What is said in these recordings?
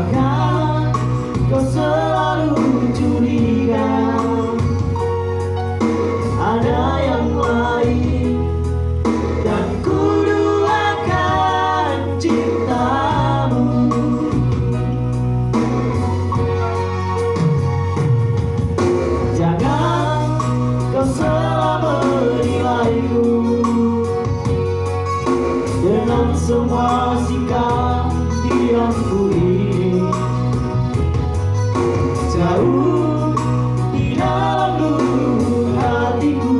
Apakah kau selalu curiga ada yang lain, dan ku duakan cintamu. Jangan kau selalu menilaiku dengan semua sikap diamku ini. Jauh di dalam lubuk hatiku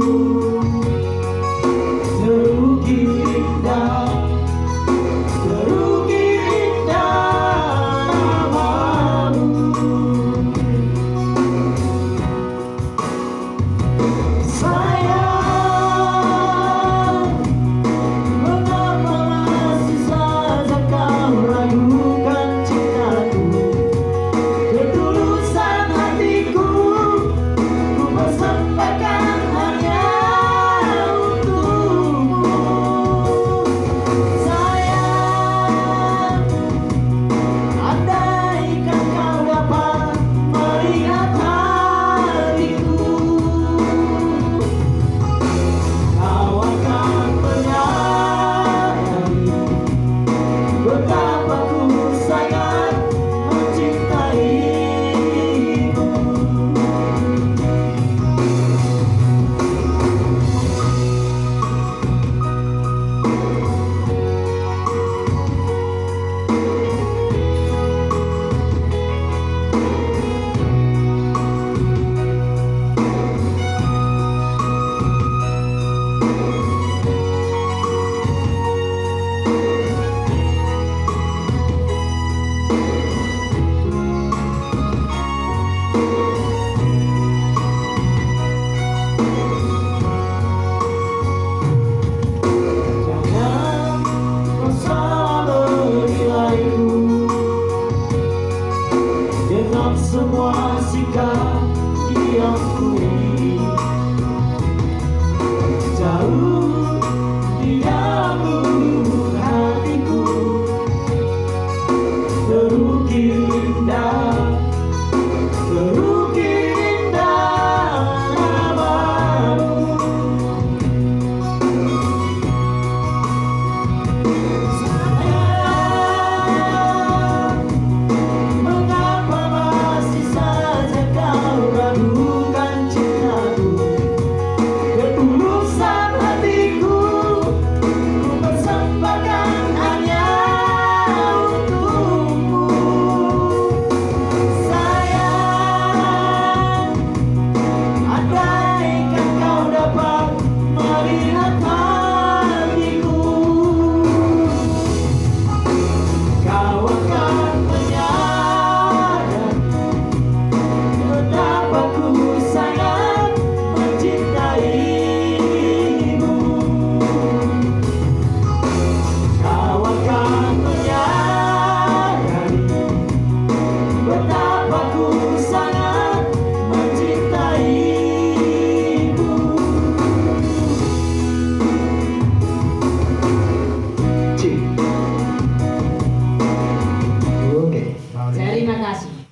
terukir indah namamu. Sayang, mengapa masih saja kau ragukan cintaku? Ketulusan hatiku ku persembahkan hanya untukmu. Sayang, andaikan kau dapat melihat hatiku, kau akan menyadari betapa ku sangat mencintaimu. Jangan kau selalu menilaiku dengan semua sikap